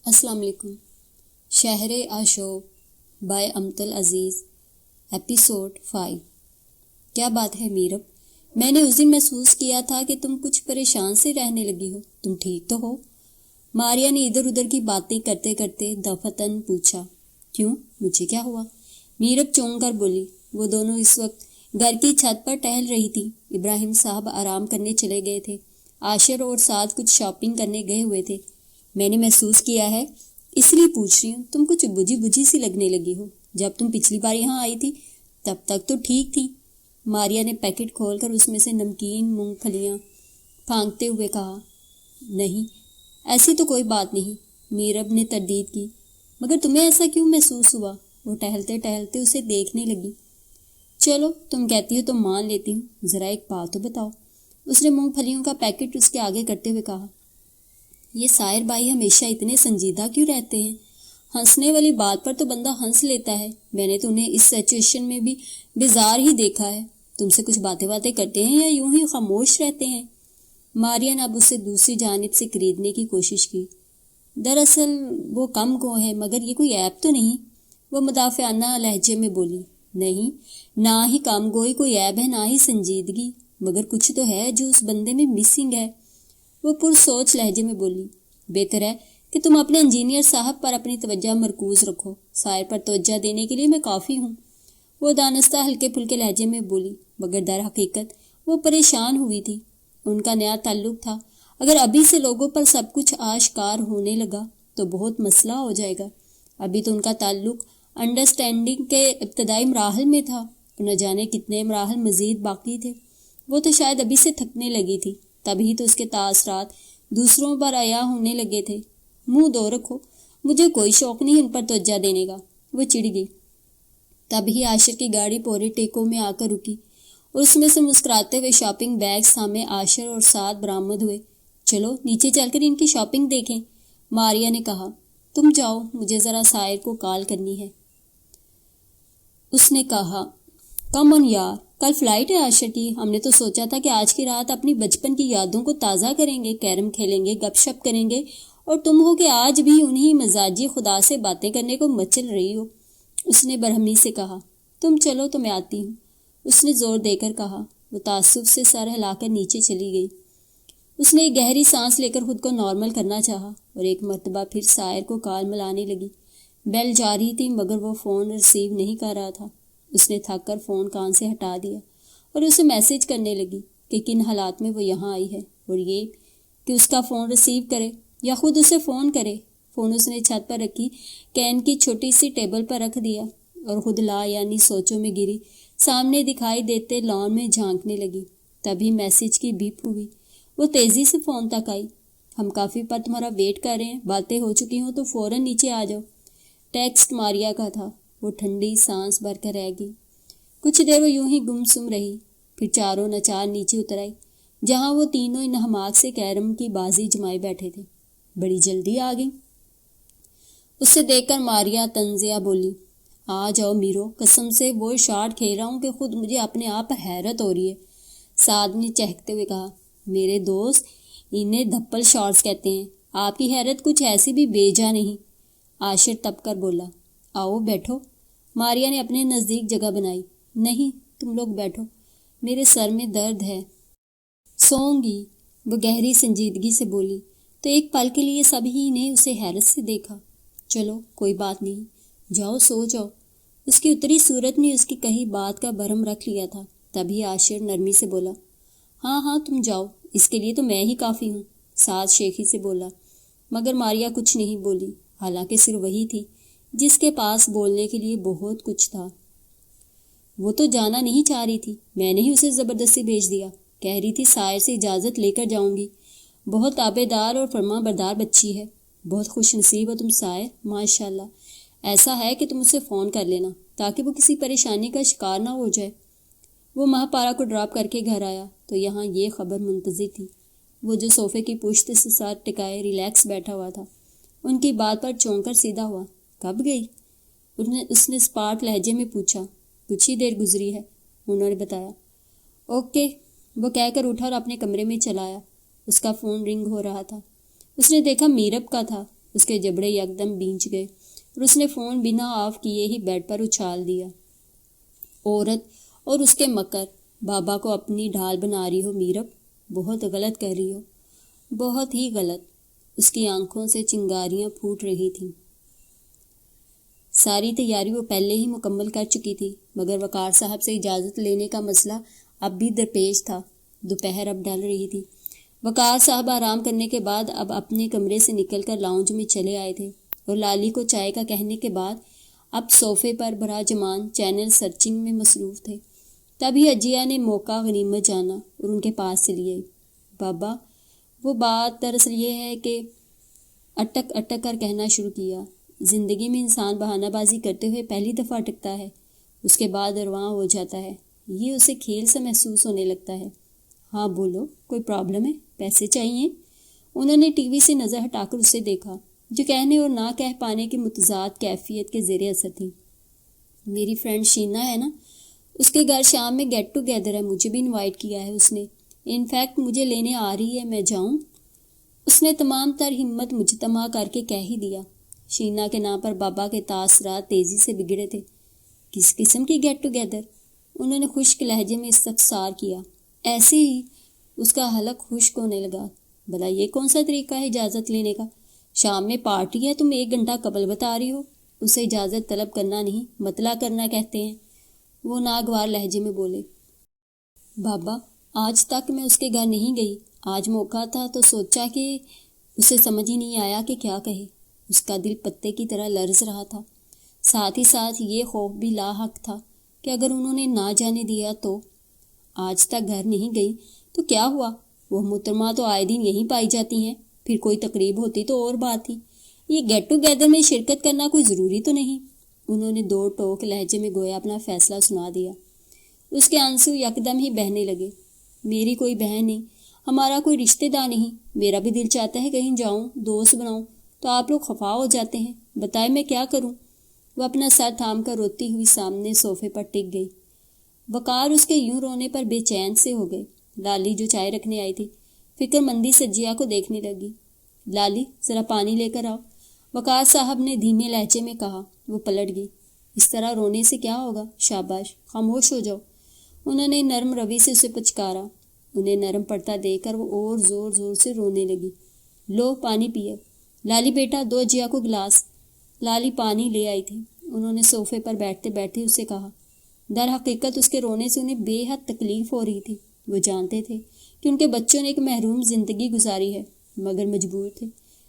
السلام علیکم۔ شہر آشوب بائے امطل عزیز، ایپیسوڈ 5۔ کیا بات ہے میرب؟ میں نے اس دن محسوس کیا تھا کہ تم کچھ پریشان سے رہنے لگی ہو، تم ٹھیک تو ہو؟ ماریا نے ادھر ادھر کی باتیں کرتے کرتے دفتن پوچھا۔ کیوں، مجھے کیا ہوا؟ میرب چونک کر بولی۔ وہ دونوں اس وقت گھر کی چھت پر ٹہل رہی تھی۔ ابراہیم صاحب آرام کرنے چلے گئے تھے، عاشر اور سعد کچھ شاپنگ کرنے گئے ہوئے تھے۔ میں نے محسوس کیا ہے، اس لیے پوچھ رہی ہوں، تم کچھ بجھی بجھی سی لگنے لگی ہو۔ جب تم پچھلی بار یہاں آئی تھی تب تک تو ٹھیک تھی۔ ماریا نے پیکٹ کھول کر اس میں سے نمکین مونگ پھلیاں پھانکتے ہوئے کہا۔ نہیں، ایسی تو کوئی بات نہیں، میرب نے تردید کی۔ مگر تمہیں ایسا کیوں محسوس ہوا؟ وہ ٹہلتے ٹہلتے اسے دیکھنے لگی۔ چلو تم کہتی ہو تو مان لیتی ہوں، ذرا ایک بات تو بتاؤ۔ اس نے مونگ پھلیوں کا پیکٹ اس کے آگے کرتے ہوئے کہا۔ یہ سائر بھائی ہمیشہ اتنے سنجیدہ کیوں رہتے ہیں؟ ہنسنے والی بات پر تو بندہ ہنس لیتا ہے، میں نے تو انہیں اس سچویشن میں بھی بیزار ہی دیکھا ہے۔ تم سے کچھ باتیں کرتے ہیں یا یوں ہی خاموش رہتے ہیں؟ ماریا نے اب اسے دوسری جانب سے خریدنے کی کوشش کی۔ دراصل وہ کم گو ہے، مگر یہ کوئی عیب تو نہیں؟ وہ مدافعانہ لہجے میں بولی۔ نہیں، نہ ہی کم گوئی کوئی عیب ہے، نہ ہی سنجیدگی، مگر کچھ تو ہے جو اس بندے میں مسنگ ہے۔ وہ پرسوچ لہجے میں بولی۔ بہتر ہے کہ تم اپنے انجینئر صاحب پر اپنی توجہ مرکوز رکھو، سائر پر توجہ دینے کے لیے میں کافی ہوں۔ وہ دانستہ ہلکے پھلکے لہجے میں بولی، مگر در حقیقت وہ پریشان ہوئی تھی۔ ان کا نیا تعلق تھا، اگر ابھی سے لوگوں پر سب کچھ آشکار ہونے لگا تو بہت مسئلہ ہو جائے گا۔ ابھی تو ان کا تعلق انڈرسٹینڈنگ کے ابتدائی مراحل میں تھا، نہ جانے کتنے مراحل مزید باقی تھے۔ وہ تو شاید ابھی سے تھکنے لگی تھی، تبھی تو اس کے تاثرات دوسروں پر عیاں ہونے لگے تھے۔ منہ دو رکھو، مجھے کوئی شوق نہیں ان پر توجہ دینے کا۔ وہ چڑ گئی۔ تبھی عاشر کی گاڑی پورے ٹیکو میں آ کر رکی اور اس میں سے مسکراتے ہوئے شاپنگ بیگ سامنے عاشر اور سعد برآمد ہوئے۔ چلو نیچے چل کر ان کی شاپنگ دیکھیں، ماریا نے کہا۔ تم جاؤ، مجھے ذرا سائر کو کال کرنی ہے، اس نے کہا۔ کم آن یار، کل فلائٹ ہے عاشر کی، ہم نے تو سوچا تھا کہ آج کی رات اپنی بچپن کی یادوں کو تازہ کریں گے، کیرم کھیلیں گے، گپ شپ کریں گے، اور تم ہو کہ آج بھی انہی مزاجی خدا سے باتیں کرنے کو مچل رہی ہو، اس نے برہمی سے کہا۔ تم چلو تو میں آتی ہوں، اس نے زور دے کر کہا۔ وہ تعصب سے سر ہلا کر نیچے چلی گئی۔ اس نے ایک گہری سانس لے کر خود کو نارمل کرنا چاہا اور ایک مرتبہ پھر سائر کو کال ملانے لگی۔ بیل جا رہی تھی مگر وہ فون ریسیو نہیں کر رہا تھا۔ اس نے تھک کر فون کان سے ہٹا دیا اور اسے میسج کرنے لگی کہ کن حالات میں وہ یہاں آئی ہے، اور یہ کہ اس کا فون ریسیو کرے یا خود اسے فون کرے۔ فون اس نے چھت پر رکھی کین کی چھوٹی سی ٹیبل پر رکھ دیا اور خود یعنی سوچوں میں گری سامنے دکھائی دیتے لان میں جھانکنے لگی۔ تبھی میسج کی بیپ ہوئی۔ وہ تیزی سے فون تک آئی۔ ہم کافی پر تمہارا ویٹ کر رہے ہیں، باتیں ہو چکی ہوں تو فوراً نیچے آ جاؤ۔ ٹیکسٹ ماریا کا تھا۔ وہ ٹھنڈی سانس بھر کر رہ گئی۔ کچھ دیر وہ یوں ہی گم سم رہی، پھر چاروں نچار نیچے اتر آئی، جہاں وہ تینوں انہماک سے کیرم کی بازی جمائے بیٹھے تھے۔ بڑی جلدی آ گئی، اسے دیکھ کر ماریا طنزیہ بولی۔ آ جاؤ میرو، قسم سے وہ شارٹ کھیل رہا ہوں کہ خود مجھے اپنے آپ پر حیرت ہو رہی ہے، سعد نے چہکتے ہوئے کہا۔ میرے دوست انہیں دھپل شارٹس کہتے ہیں، آپ کی حیرت کچھ ایسی بھی بے جا نہیں، عاشر تپ کر بولا۔ آؤ بیٹھو، ماریا نے اپنے نزدیک جگہ بنائی۔ نہیں، تم لوگ بیٹھو، میرے سر میں درد ہے، سوؤں گی، وہ گہری سنجیدگی سے بولی۔ تو ایک پل کے لیے سبھی نے اسے حیرت سے دیکھا۔ چلو کوئی بات نہیں، جاؤ سو جاؤ۔ اس کی اتری صورت نے اس کی کہی بات کا برہم رکھ لیا تھا۔ تبھی عاشر نرمی سے بولا۔ ہاں ہاں تم جاؤ، اس کے لیے تو میں ہی کافی ہوں، سعد شیخی سے بولا۔ مگر ماریا کچھ نہیں بولی، حالانکہ صرف وہی تھی جس کے پاس بولنے کے لیے بہت کچھ تھا۔ وہ تو جانا نہیں چاہ رہی تھی، میں نے ہی اسے زبردستی بھیج دیا، کہہ رہی تھی سائر سے اجازت لے کر جاؤں گی، بہت تابع دار اور فرما بردار بچی ہے، بہت خوش نصیب ہو تم سائر، ماشاءاللہ۔ ایسا ہے کہ تم اسے فون کر لینا تاکہ وہ کسی پریشانی کا شکار نہ ہو جائے۔ وہ مہاپارا کو ڈراپ کر کے گھر آیا تو یہاں یہ خبر منتظر تھی۔ وہ جو صوفے کی پشت سے سر ٹکائے ریلیکس بیٹھا ہوا تھا، ان کی بات پر چونک کر سیدھا ہوا۔ کب گئی؟ اس نے سپاٹ لہجے میں پوچھا۔ کچھ ہی دیر گزری ہے، انہوں نے بتایا۔ اوکے، وہ کہہ کر اٹھا اور اپنے کمرے میں چلا آیا۔ اس کا فون رنگ ہو رہا تھا۔ اس نے دیکھا میرب کا تھا۔ اس کے جبڑے یکدم بھینچ گئے اور اس نے فون بنا آف کیے ہی بیڈ پر اچھال دیا۔ عورت اور اس کے مکر، بابا کو اپنی ڈھال بنا رہی ہو میرب، بہت غلط کر رہی ہو، بہت ہی غلط۔ اس کی آنکھوں سے چنگاریاں پھوٹ رہی تھیں۔ ساری تیاری وہ پہلے ہی مکمل کر چکی تھی، مگر وقار صاحب سے اجازت لینے کا مسئلہ اب بھی درپیش تھا۔ دوپہر اب ڈھل رہی تھی۔ وقار صاحب آرام کرنے کے بعد اب اپنے کمرے سے نکل کر لاؤنج میں چلے آئے تھے اور لالی کو چائے کا کہنے کے بعد اب صوفے پر براجمان چینل سرچنگ میں مصروف تھے۔ تبھی اجیا نے موقع غنیمت جانا اور ان کے پاس چلی آئی۔ بابا، وہ بات دراصل یہ ہے کہ اٹک اٹک کر کہنا شروع کیا۔ زندگی میں انسان بہانہ بازی کرتے ہوئے پہلی دفعہ اٹکتا ہے، اس کے بعد رواں ہو جاتا ہے، یہ اسے کھیل سے محسوس ہونے لگتا ہے۔ ہاں بولو، کوئی پرابلم ہے؟ پیسے چاہیے؟ انہوں نے ٹی وی سے نظر ہٹا کر اسے دیکھا، جو کہنے اور نہ کہہ پانے کی متضاد کیفیت کے زیر اثر تھی۔ میری فرینڈ شینا ہے نا، اس کے گھر شام میں گیٹ ٹوگیدر ہے، مجھے بھی انوائٹ کیا ہے اس نے، انفیکٹ مجھے لینے آ رہی ہے، میں جاؤں؟ اس نے تمام تر ہمت مجتمع کر کے کہہ ہی دیا۔ شینا کے نام پر بابا کے تاثرات تیزی سے بگڑے تھے۔ کس قسم کی گیٹ ٹوگیدر؟ انہوں نے خشک لہجے میں استفسار کیا۔ ایسے ہی اس کا حلق خشک ہونے لگا۔ بھلا یہ کون سا طریقہ ہے اجازت لینے کا؟ شام میں پارٹی ہے، تم 1 گھنٹہ قبل بتا رہی ہو۔ اسے اجازت طلب کرنا نہیں، مطلع کرنا کہتے ہیں، وہ ناگوار لہجے میں بولے۔ بابا، آج تک میں اس کے گھر نہیں گئی، آج موقع تھا تو سوچا کہ اسے سمجھ ہی نہیں آیا کہ کیا کہے۔ اس کا دل پتے کی طرح لرز رہا تھا، ساتھ ہی ساتھ یہ خوف بھی لاحق تھا کہ اگر انہوں نے نہ جانے دیا تو۔ آج تک گھر نہیں گئی تو کیا ہوا؟ وہ محترمہ تو آئے دن یہیں پائی جاتی ہیں، پھر کوئی تقریب ہوتی تو اور بات تھی، یہ گیٹ ٹوگیدر میں شرکت کرنا کوئی ضروری تو نہیں۔ انہوں نے 2 ٹوک لہجے میں گویا اپنا فیصلہ سنا دیا۔ اس کے آنسو یکدم ہی بہنے لگے۔ میری کوئی بہن نہیں، ہمارا کوئی رشتہ دار نہیں، میرا بھی دل چاہتا ہے کہیں جاؤں، دوست بناؤں، تو آپ لوگ خفا ہو جاتے ہیں، بتائیں میں کیا کروں؟ وہ اپنا سر تھام کر روتی ہوئی سامنے صوفے پر ٹک گئی۔ وقار اس کے یوں رونے پر بے چین سے ہو گئے۔ لالی جو چائے رکھنے آئی تھی فکر مندی سے جیا کو دیکھنے لگی۔ لالی، ذرا پانی لے کر آؤ، وقار صاحب نے دھیمے لہجے میں کہا۔ وہ پلٹ گئی۔ اس طرح رونے سے کیا ہوگا؟ شاباش، خاموش ہو جاؤ، انہوں نے نرم روی سے اسے پچکارا۔ انہیں نرم پڑتا دیکھ کر وہ اور زور زور سے رونے لگی۔ لو پانی پیے۔ لالی بیٹا، دو جیا کو گلاس۔ لالی پانی لے آئی تھی۔ انہوں نے صوفے پر بیٹھتے بیٹھے اسے کہا۔ در حقیقت اس کے رونے سے انہیں بے حد تکلیف ہو رہی تھی۔ وہ جانتے تھے کہ ان کے بچوں نے ایک محروم زندگی گزاری ہے، مگر مجبور تھے۔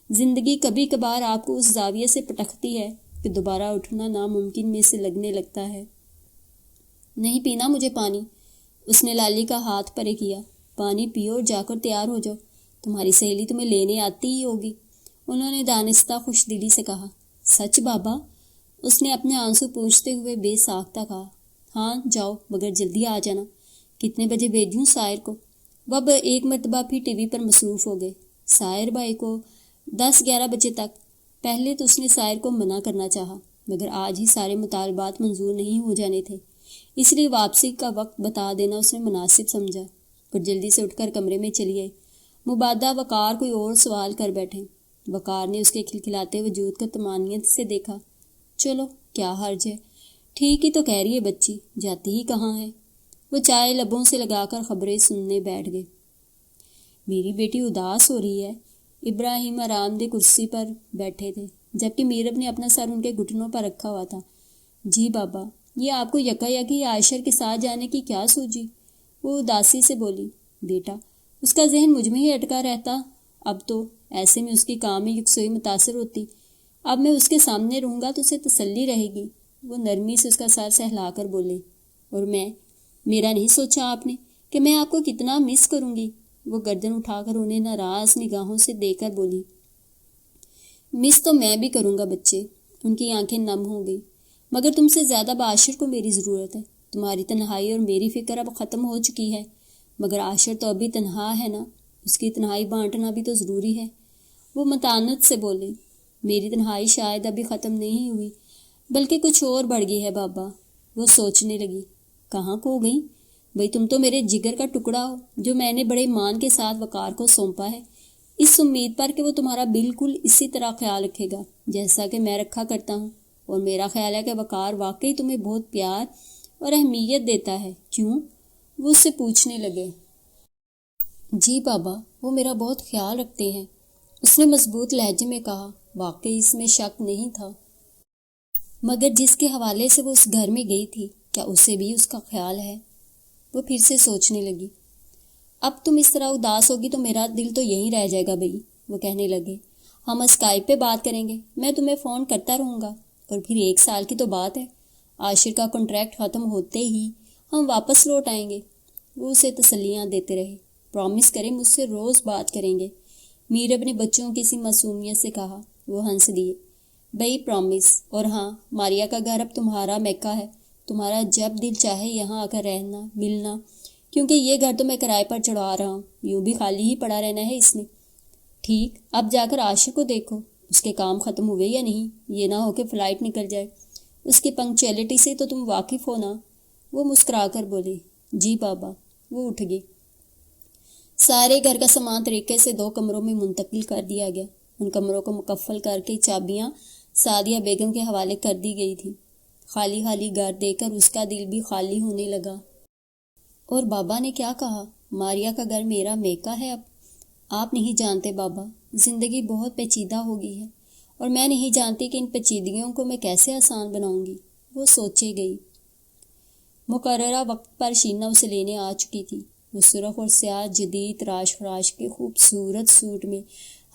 زندگی کبھی کبھار آپ کو اس زاویے سے پٹکتی ہے کہ دوبارہ اٹھنا ناممکن میں سے لگنے لگتا ہے۔ نہیں پینا مجھے پانی، اس نے لالی کا ہاتھ پرے کیا۔ پانی پیو اور جا کر تیار ہو جاؤ، تمہاری سہیلی تمہیں لینے آتی ہی ہوگی، انہوں نے دانستہ خوش دلی سے کہا۔ سچ بابا؟ اس نے اپنے آنسو پوچھتے ہوئے بے ساختہ کہا۔ ہاں جاؤ، مگر جلدی آ جانا۔ کتنے بجے بھیجوں سائر کو؟ وہ اب 1 مرتبہ پھر ٹی وی پر مصروف ہو گئے۔ سائر بھائی کو 10-11 بجے تک۔ پہلے تو اس نے سائر کو منع کرنا چاہا، مگر آج ہی سارے مطالبات منظور نہیں ہو جانے تھے، اس لیے واپسی کا وقت بتا دینا اس نے مناسب سمجھا اور جلدی سے اٹھ کر کمرے میں چلی آئی۔ مبادہ وقار کوئی اور سوال کر بیٹھے۔ وقار نے اس کے کھلکھلاتے وجود کو طمانینت سے دیکھا۔ چلو کیا حرج ہے، ٹھیک ہی تو کہہ رہی ہے بچی، جاتی ہی کہاں ہے؟ وہ چائے لبوں سے لگا کر خبریں سننے بیٹھ گئے۔ میری بیٹی اداس ہو رہی ہے۔ ابراہیم آرام دہ کرسی پر بیٹھے تھے، جبکہ میرب نے اپنا سر ان کے گھٹنوں پر رکھا ہوا تھا۔ جی بابا، یہ آپ کو یکایکی عائشر کے ساتھ جانے کی کیا سوجی؟ وہ اداسی سے بولی۔ بیٹا، اس کا ذہن مجھ میں ہی اٹکا رہتا اب تو، ایسے میں اس کی کام میں یکسوئی متاثر ہوتی۔ اب میں اس کے سامنے رہوں گا تو اسے تسلی رہے گی۔ وہ نرمی سے اس کا سر سہلا کر بولے۔ اور میرا نہیں سوچا آپ نے کہ میں آپ کو کتنا مس کروں گی؟ وہ گردن اٹھا کر انہیں ناراض نگاہوں سے دیکھ کر بولی۔ مس تو میں بھی کروں گا بچے، ان کی آنکھیں نم ہو گئی، مگر تم سے زیادہ عاشر کو میری ضرورت ہے۔ تمہاری تنہائی اور میری فکر اب ختم ہو چکی ہے، مگر عاشر تو ابھی تنہا ہے نا، اس کی تنہائی بانٹنا بھی تو ضروری ہے۔ وہ متانت سے بولے۔ میری تنہائی شاید ابھی ختم نہیں ہوئی، بلکہ کچھ اور بڑھ گئی ہے بابا۔ وہ سوچنے لگی۔ کہاں کھو گئی؟ بھئی تم تو میرے جگر کا ٹکڑا ہو، جو میں نے بڑے مان کے ساتھ وقار کو سونپا ہے۔ اس امید پر کہ وہ تمہارا بالکل اسی طرح خیال رکھے گا جیسا کہ میں رکھا کرتا ہوں، اور میرا خیال ہے کہ وقار واقعی تمہیں بہت پیار اور اہمیت دیتا ہے، کیوں؟ وہ اس سے پوچھنے لگے۔ جی بابا، وہ میرا بہت خیال رکھتے ہیں، اس نے مضبوط لہجے میں کہا۔ واقعی اس میں شک نہیں تھا، مگر جس کے حوالے سے وہ اس گھر میں گئی تھی، کیا اسے بھی اس کا خیال ہے؟ وہ پھر سے سوچنے لگی۔ اب تم اس طرح اداس ہوگی تو میرا دل تو یہیں رہ جائے گا بھئی، وہ کہنے لگے۔ ہم اسکائپ پہ بات کریں گے، میں تمہیں فون کرتا رہوں گا، اور پھر 1 سال کی تو بات ہے، عاشر کا کنٹریکٹ ختم ہوتے ہی ہم واپس لوٹ آئیں گے۔ وہ اسے تسلیاں دیتے رہے۔ پرامس کریں مجھ سے روز بات کریں گے، میرب نے بچوں کی سی معصومیت سے کہا۔ وہ ہنس دیے۔ بھئی پرامس، اور ہاں، ماریا کا گھر اب تمہارا میکہ ہے، تمہارا جب دل چاہے یہاں آ کر رہنا ملنا، کیونکہ یہ گھر تو میں کرائے پر چڑھا رہا ہوں، یوں بھی خالی ہی پڑا رہنا ہے اس نے۔ ٹھیک، اب جا کر عاشق کو دیکھو، اس کے کام ختم ہوئے یا نہیں، یہ نہ ہو کہ فلائٹ نکل جائے، اس کی پنکچویلٹی سے تو تم واقف ہو نا۔ وہ مسکرا کر بولے۔ جی بابا۔ وہ اٹھ گئی۔ سارے گھر کا سامان طریقے سے 2 کمروں میں منتقل کر دیا گیا۔ ان کمروں کو مکفل کر کے چابیاں سعدیہ بیگم کے حوالے کر دی گئی تھی۔ خالی خالی گھر دیکھ کر اس کا دل بھی خالی ہونے لگا۔ اور بابا نے کیا کہا؟ ماریا کا گھر میرا میکہ ہے اب۔ آپ نہیں جانتے بابا، زندگی بہت پیچیدہ ہو گئی ہے، اور میں نہیں جانتی کہ ان پیچیدگیوں کو میں کیسے آسان بناؤں گی۔ وہ سوچے گئی۔ مقررہ وقت پر شینا اسے لینے آ چکی تھی۔ وہ سرخ اور سیاہ جدید تراش فراش کے خوبصورت سوٹ میں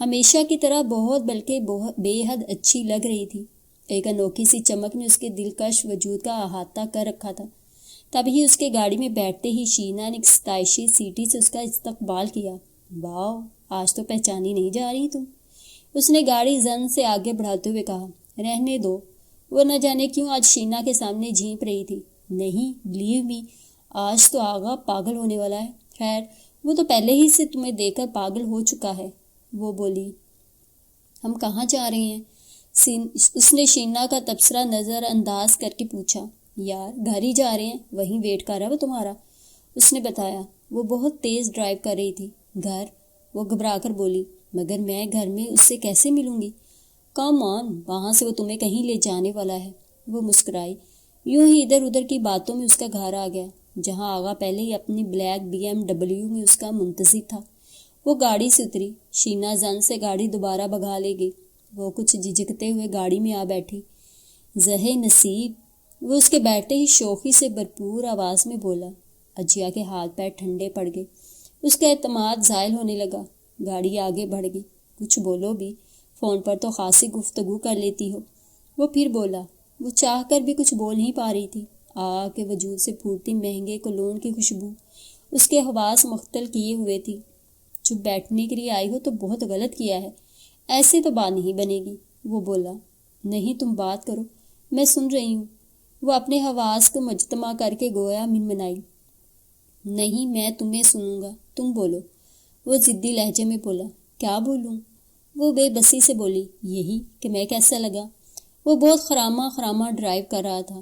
ہمیشہ کی طرح بہت بلکہ بے حد اچھی لگ رہی تھی۔ ایک انوکھی سی چمک نے اس کے دلکش وجود کا احاطہ کر رکھا تھا۔ تبھی اس کے گاڑی میں بیٹھتے ہی شینا نے ایک ستائشی سیٹی سے اس کا استقبال کیا۔ واو، آج تو پہچانی نہیں جا رہی تم، اس نے گاڑی زن سے آگے بڑھاتے ہوئے کہا۔ رہنے دو، وہ نہ جانے کیوں آج شینا کے سامنے جھینپ رہی تھی۔ نہیں، بلیو می، آج تو آغا پاگل ہونے والا ہے۔ خیر، وہ تو پہلے ہی سے تمہیں دیکھ کر پاگل ہو چکا ہے۔ وہ بولی۔ ہم کہاں جا رہے ہیں؟ اس نے شینا کا تبصرہ نظر انداز کر کے پوچھا۔ یار، گھر ہی جا رہے ہیں، وہیں ویٹ کر رہا ہے وہ تمہارا، اس نے بتایا۔ وہ بہت تیز ڈرائیو کر رہی تھی۔ گھر؟ وہ گھبرا کر بولی۔ مگر میں گھر میں اس سے کیسے ملوں گی؟ کم آن، وہاں سے وہ تمہیں کہیں لے جانے والا ہے۔ وہ مسکرائی۔ یوں ہی ادھر ادھر کی باتوں میں اس کا گھر آ گیا، جہاں آغا پہلے ہی اپنی بلیک BMW میں اس کا منتظر تھا۔ وہ گاڑی سے اتری۔ شینا زن سے گاڑی دوبارہ بھگا لے گئی۔ وہ کچھ جھجکتے ہوئے گاڑی میں آ بیٹھی۔ زہے نصیب، وہ اس کے بیٹھتے ہی شوخی سے بھرپور آواز میں بولا۔ اجیا کے ہاتھ پیر ٹھنڈے پڑ گئے۔ اس کا اعتماد زائل ہونے لگا۔ گاڑی آگے بڑھ گئی۔ کچھ بولو بھی، فون پر تو خاصی گفتگو کر لیتی ہو۔ وہ پھر بولا۔ وہ چاہ کر بھی کچھ بول نہیں پا رہی تھی۔ آگ کے وجود سے پھوٹتی مہنگے کولون کی خوشبو اس کے حواس مختل کیے ہوئے تھی۔ چپ بیٹھنے کے لیے آئی ہو تو بہت غلط کیا ہے، ایسے تو بات نہیں بنے گی۔ وہ بولا۔ نہیں، تم بات کرو، میں سن رہی ہوں۔ وہ اپنے حواس کو مجتمع کر کے گویا منمنائی۔ نہیں، میں تمہیں سنوں گا، تم بولو۔ وہ ضدی لہجے میں بولا۔ کیا بولوں؟ وہ بے بسی سے بولی۔ یہی کہ میں کیسا لگا؟ وہ بہت خرامہ ڈرائیو کر رہا تھا۔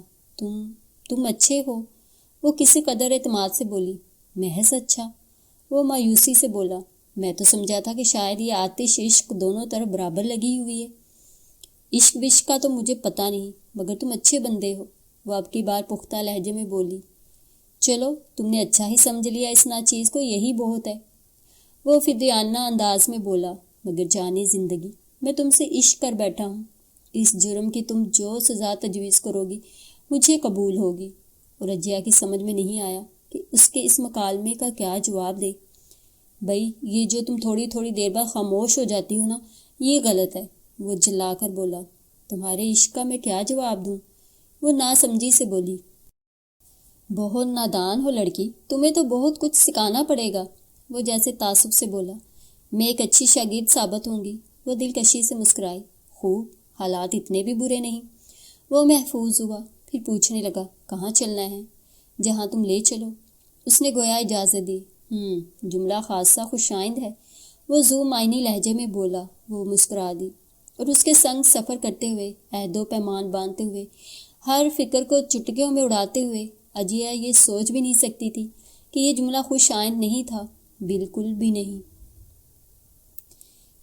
تم اچھے ہو، وہ کسی قدر اعتماد سے بولی۔ محض اچھا؟ وہ مایوسی سے بولا۔ میں تو سمجھا تھا کہ شاید یہ آتش عشق دونوں طرف برابر لگی ہوئی ہے۔ عشق وشق کا تو مجھے پتہ نہیں، مگر تم اچھے بندے ہو، وہ اب کی بار پختہ لہجے میں بولی۔ چلو، تم نے اچھا ہی سمجھ لیا اس ناچیز کو، یہی بہت ہے۔ وہ فدیانہ انداز میں بولا۔ مگر جانے زندگی، میں تم سے عشق کر بیٹھا ہوں۔ اس جرم کی تم جو سزا تجویز کرو گی مجھے قبول ہوگی۔ اور اجیا کی سمجھ میں نہیں آیا کہ اس کے اس مکالمے کا کیا جواب دے۔ بھئی، یہ جو تم تھوڑی تھوڑی دیر بعد خاموش ہو جاتی ہو نا، یہ غلط ہے۔ وہ جلا کر بولا۔ تمہارے عشق کا میں کیا جواب دوں؟ وہ ناسمجھی سے بولی۔ بہت نادان ہو لڑکی، تمہیں تو بہت کچھ سکھانا پڑے گا۔ وہ جیسے تعصب سے بولا۔ میں ایک اچھی شاگرد ثابت ہوں گی۔ وہ دلکشی سے مسکرائی۔ خوب، حالات اتنے بھی برے نہیں۔ وہ محفوظ ہوا، پھر پوچھنے لگا۔ کہاں چلنا ہے؟ جہاں تم لے چلو، اس نے گویا اجازت دی۔ جملہ خاصہ خوش آئند ہے، وہ ذو معنی لہجے میں بولا۔ وہ مسکرا دی، اور اس کے سنگ سفر کرتے ہوئے، عہد و پیمان باندھتے ہوئے، ہر فکر کو چٹکیوں میں اڑاتے ہوئے، اجیا یہ سوچ بھی نہیں سکتی تھی کہ یہ جملہ خوش آئند نہیں تھا، بالکل بھی نہیں۔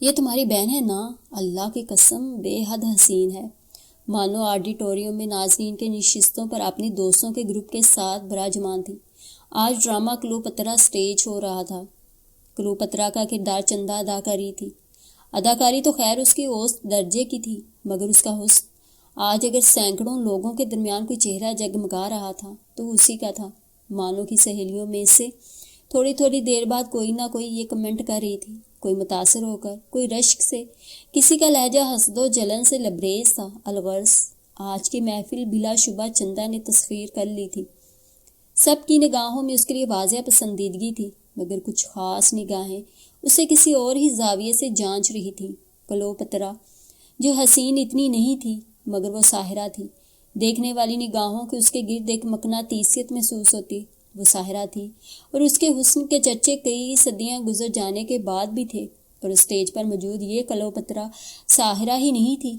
یہ تمہاری بہن ہے نا؟ اللہ کی قسم بے حد حسین ہے، مانو آڈیٹوریم میں ناظرین کے نشستوں پر اپنی دوستوں کے گروپ کے ساتھ براجمان تھی۔ آج ڈرامہ کلوپترا سٹیج ہو رہا تھا۔ کلوپترا کا کردار چندہ ادا کری تھی۔ اداکاری تو خیر اس کی اوسط درجے کی تھی، مگر اس کا حسن، آج اگر سینکڑوں لوگوں کے درمیان کوئی چہرہ جگمگا رہا تھا تو وہ اسی کا تھا۔ مانو کی سہیلیوں میں سے تھوڑی تھوڑی دیر بعد کوئی نہ کوئی یہ کمنٹ کر رہی تھی، کوئی متاثر ہو کر، کوئی رشک سے، کسی کا لہجہ حسد و جلن سے لبریز تھا۔ الغرض آج کی محفل بلا شبہ چندہ نے تسخیر کر لی تھی۔ سب کی نگاہوں میں اس کے لیے واضح پسندیدگی تھی، مگر کچھ خاص نگاہیں اسے کسی اور ہی زاویے سے جانچ رہی تھیں۔ کلوپترا جو حسین اتنی نہیں تھی، مگر وہ ساحرہ تھی۔ دیکھنے والی نگاہوں کو اس کے گرد ایک مقناطیسیت محسوس ہوتی، وہ ساحرہ تھی، اور اس کے حسن کے چرچے کئی صدیاں گزر جانے کے بعد بھی تھے، اور اسٹیج پر موجود یہ کلوپترا ساحرہ ہی نہیں تھی،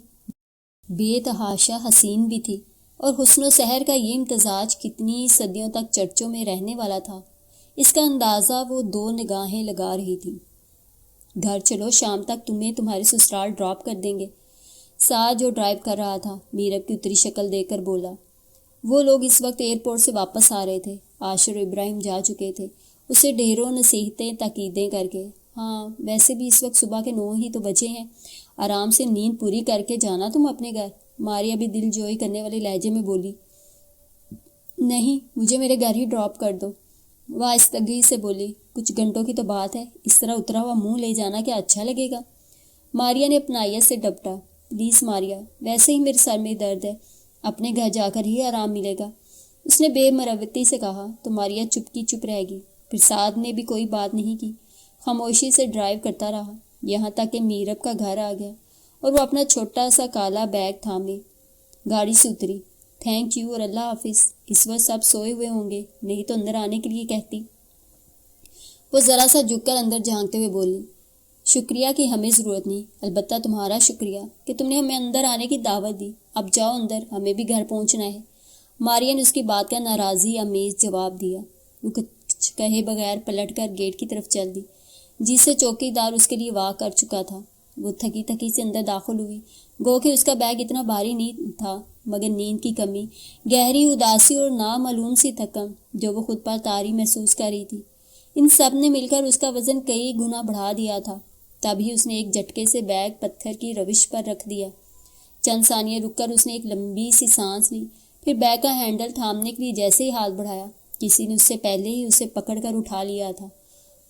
بے تحاشا حسین بھی تھی، اور حسن و سحر کا یہ امتزاج کتنی صدیوں تک چرچوں میں رہنے والا تھا، اس کا اندازہ وہ دو نگاہیں لگا رہی تھی۔ گھر چلو، شام تک تمہیں تمہارے سسرال ڈراپ کر دیں گے، سعد جو ڈرائیو کر رہا تھا میرب کی اتری شکل دیکھ کر بولا۔ وہ لوگ اس وقت ایئرپورٹ سے واپس آ رہے تھے۔ عاشر و ابراہیم جا چکے تھے، اسے ڈھیروں نصیحتیں تاکیدیں کر کے۔ ہاں ویسے بھی اس وقت صبح کے 9 ہی تو بجے ہیں، آرام سے نیند پوری کر کے جانا تم اپنے گھر۔ ماریا بھی دل جوئی کرنے والے لہجے میں بولی۔ نہیں، مجھے میرے گھر ہی ڈراپ کر دو، وہ آہستگی سے بولی۔ کچھ گھنٹوں کی تو بات ہے، اس طرح اترا ہوا منہ لے جانا کیا اچھا لگے گا؟ ماریا نے اپنائیت سے ڈپٹا۔ پلیز ماریا، ویسے ہی میرے سر میں درد ہے، اپنے گھر جا کر ہی آرام ملے گا، اس نے بے مروتی سے کہا۔ تو ماریا چپ کی چپ رہ گئی۔ پھر سعد نے بھی کوئی بات نہیں کی، خاموشی سے ڈرائیو کرتا رہا، یہاں تک کہ میرب کا گھر آ گیا اور وہ اپنا چھوٹا سا کالا بیگ تھامے گاڑی سے اتری۔ تھینک یو اور اللہ حافظ، اس وقت سب سوئے ہوئے ہوں گے، نہیں تو اندر آنے کے لیے کہتی۔ وہ ذرا سا جھک کر اندر جھانکتے ہوئے بولی۔ شکریہ کی ہمیں ضرورت نہیں، البتہ تمہارا شکریہ کہ تم نے ہمیں اندر آنے کی دعوت دی، اب جاؤ اندر، ہمیں بھی گھر پہنچنا ہے۔ ماریا نے اس کی بات کا ناراضی آمیز جواب دیا۔ وہ کچھ کہے بغیر پلٹ کر گیٹ کی طرف چل دی، جس سے چوکی دار اس کے لیے واک کر چکا تھا۔ وہ تھکی تھکی سے اندر داخل ہوئی، گو کہ اس کا بیگ اتنا بھاری نہیں تھا، مگر نیند کی کمی، گہری اداسی اور نامعلوم سی تھکن جو وہ خود پر طاری محسوس کر رہی تھی، ان سب نے مل کر اس کا وزن کئی گنا بڑھا دیا تھا۔ تبھی اس نے ایک جھٹکے سے بیگ پتھر کی روش پر رکھ دیا۔ چند ثانیے رک کر اس نے ایک لمبی سی سانس لی، پھر بیگ کا ہینڈل تھامنے کے لیے جیسے ہی ہاتھ بڑھایا، کسی نے اس سے پہلے ہی اسے پکڑ کر اٹھا لیا تھا۔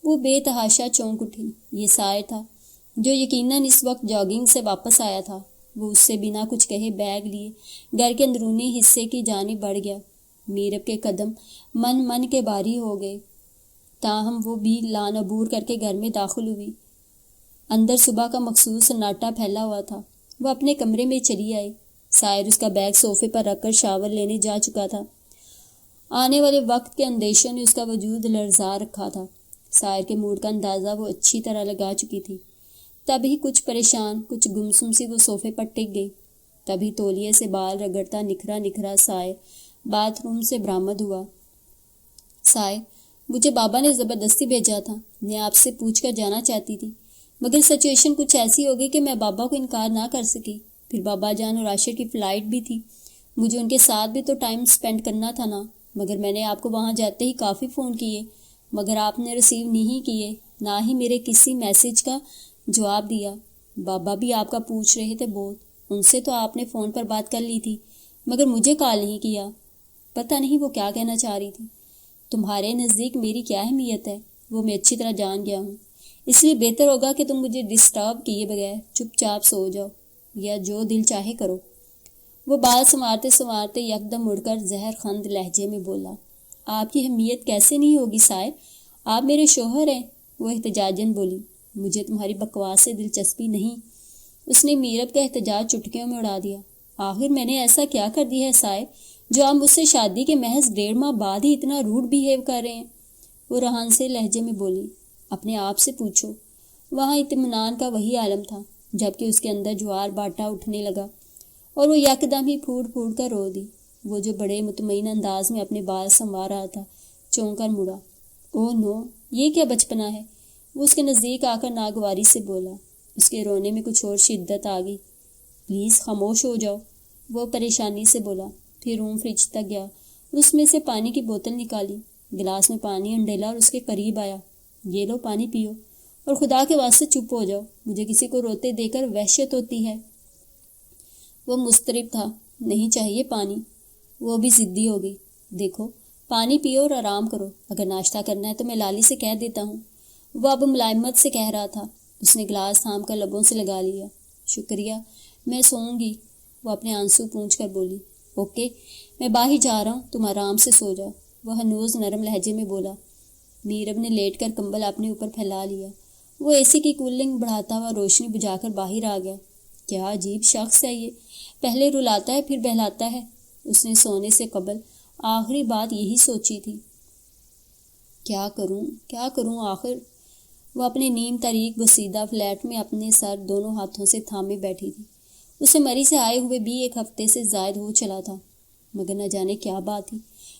وہ بے تحاشا چونک اٹھی۔ یہ سائر تھا، جو یقیناً اس وقت جاگنگ سے واپس آیا تھا۔ وہ اس سے بنا کچھ کہے بیگ لیے گھر کے اندرونی حصے کی جانب بڑھ گیا۔ میرب کے قدم من کے بھاری ہو گئے، تاہم وہ بھی لانعبور کر کے گھر میں داخل ہوئی۔ اندر صبح کا مخصوص سناٹا پھیلا ہوا تھا۔ وہ اپنے کمرے میں چلی آئی۔ سائر اس کا بیگ صوفے پر رکھ کر شاور لینے جا چکا تھا۔ آنے والے وقت کے اندیشوں نے اس کا وجود لرزا رکھا تھا۔ سائر کے موڈ کا اندازہ وہ اچھی طرح لگا چکی تھی۔ تبھی کچھ پریشان، کچھ گمسم سی وہ صوفے پر ٹک گئی۔ تبھی تولیے سے بال رگڑتا نکھرا سائر باتھ روم سے برآمد ہوا۔ سائر، مجھے بابا نے زبردستی بھیجا تھا، میں آپ سے پوچھ کر جانا چاہتی تھی، مگر سچویشن کچھ ایسی ہو گئی کہ میں بابا کو انکار نہ کر سکی۔ پھر بابا جان اور عاشر کی فلائٹ بھی تھی، مجھے ان کے ساتھ بھی تو ٹائم سپینڈ کرنا تھا نا، مگر میں نے آپ کو وہاں جاتے ہی کافی فون کیے، مگر آپ نے ریسیو نہیں کیے، نہ ہی میرے کسی میسج کا جواب دیا۔ بابا بھی آپ کا پوچھ رہے تھے بہت، ان سے تو آپ نے فون پر بات کر لی تھی، مگر مجھے کال نہیں کیا، پتہ نہیں وہ کیا کہنا چاہ رہی تھی۔ تمہارے نزدیک میری کیا اہمیت ہے وہ میں اچھی طرح جان گیا ہوں، اس لیے بہتر ہوگا کہ تم مجھے ڈسٹرب کیے بغیر چپ چاپ سو جاؤ یا جو دل چاہے کرو۔ وہ بال سنوارتے یکدم مڑ کر زہر خند لہجے میں بولا۔ آپ کی اہمیت کیسے نہیں ہوگی صاحب، آپ میرے شوہر ہیں، وہ احتجاجاً بولی۔ مجھے تمہاری بکواس سے دلچسپی نہیں، اس نے میرب کا احتجاج چٹکیوں میں اڑا دیا۔ آخر میں نے ایسا کیا کر دیا ہے صاحب جو آپ مجھ سے شادی کے محض 1.5 ماہ بعد ہی اتنا روڈ بیہیو کر رہے ہیں؟ وہ رہان سے لہجے میں بولی۔ اپنے آپ سے پوچھو۔ وہاں اطمینان کا وہی عالم تھا، جبکہ اس کے اندر جوار باٹا اٹھنے لگا اور وہ یکدم ہی پھوٹ کر رو دی۔ وہ جو بڑے مطمئن انداز میں اپنے بال سنوار رہا تھا چونک کر مڑا۔ او نو، یہ کیا بچپنا ہے، وہ اس کے نزدیک آ کر ناگواری سے بولا۔ اس کے رونے میں کچھ اور شدت آ گئی۔ پلیز خاموش ہو جاؤ، وہ پریشانی سے بولا۔ پھر روم فریج تک گیا اور اس میں سے پانی کی بوتل نکالی، گلاس میں پانی انڈیلا اور اس کے قریب آیا۔ یہ لو پانی پیو، اور خدا کے واسطے چپ ہو جاؤ، مجھے کسی کو روتے دیکھ کر وحشت ہوتی ہے۔ وہ مضطرب تھا۔ نہیں چاہیے پانی۔ وہ بھی ضدی ہو گئی۔ دیکھو پانی پیو اور آرام کرو، اگر ناشتہ کرنا ہے تو میں لالی سے کہہ دیتا ہوں۔ وہ اب ملائمت سے کہہ رہا تھا۔ اس نے گلاس تھام کر لبوں سے لگا لیا۔ شکریہ، میں سوؤں گی، وہ اپنے آنسو پونچھ کر بولی۔ اوکے، میں باہر جا رہا ہوں، تم آرام سے سو جاؤ، وہ ہنوز نرم لہجے میں بولا۔ میرب نے لیٹ کر کمبل اپنے اوپر پھیلا لیا۔ وہ اے سی کی کولنگ بڑھاتا ہوا روشنی بجھا کر باہر آ گیا۔ کیا عجیب شخص ہے یہ، پہلے رلاتا ہے پھر بہلاتا ہے۔ اس نے سونے سے قبل آخری بات یہی سوچی تھی۔ کیا کروں آخر؟ وہ اپنے نیم تاریک بسیدہ فلیٹ میں اپنے سر دونوں ہاتھوں سے تھامے بیٹھی تھی۔ اسے مری سے آئے ہوئے بھی 1 ہفتے سے زائد ہو چلا تھا، مگر نہ جانے کیا بات تھی۔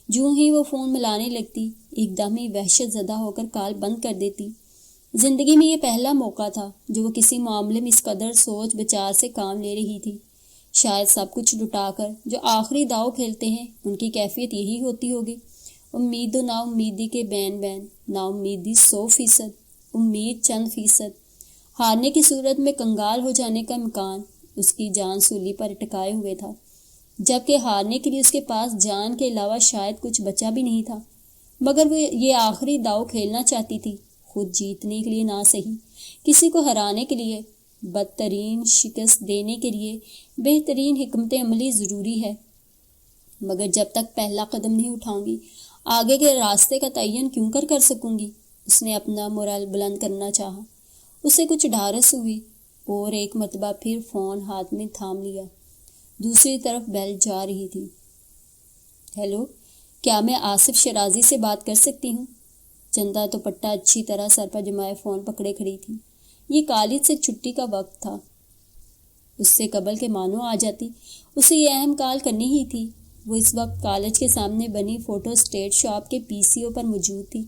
جوں ہی وہ فون ملانے لگتی، ایک دم ہی وحشت زدہ ہو کر کال بند کر دیتی۔ زندگی میں یہ پہلا موقع تھا جو وہ کسی معاملے میں اس قدر سوچ بچار سے کام لے رہی تھی۔ شاید سب کچھ لٹا کر جو آخری داؤ کھیلتے ہیں ان کی کیفیت یہی ہوتی ہوگی۔ امید و نا امیدی کے بین بین، نا امیدی 100%، امید چند فیصد۔ ہارنے کی صورت میں کنگال ہو جانے کا امکان اس کی جان سولی پر ٹکائے ہوئے تھا، جبکہ ہارنے کے لیے اس کے پاس جان کے علاوہ شاید کچھ بچا بھی نہیں تھا۔ مگر وہ یہ آخری داؤ کھیلنا چاہتی تھی، خود جیتنے کے لیے نہ صحیح، کسی کو ہرانے کے لیے، بدترین شکست دینے کے لیے بہترین حکمت عملی ضروری ہے۔ مگر جب تک پہلا قدم نہیں اٹھاؤں گی، آگے کے راستے کا تعین کیوں کر سکوں گی؟ اس نے اپنا مورال بلند کرنا چاہا۔ اسے کچھ ڈھارس ہوئی اور ایک مرتبہ پھر فون ہاتھ میں تھام لیا۔ دوسری طرف بیل جا رہی تھی۔ ہیلو، کیا میں آصف شیرازی سے بات کر سکتی ہوں؟ چندہ تو پٹہ اچھی طرح سر پر جمائے فون پکڑے کھڑی تھی۔ یہ کالج سے چھٹی کا وقت تھا۔ اس سے قبل کے مانو آ جاتی، اسے یہ اہم کال کرنی ہی تھی۔ وہ اس وقت کالج کے سامنے بنی فوٹو اسٹیٹ شاپ کے PCO پر موجود تھی۔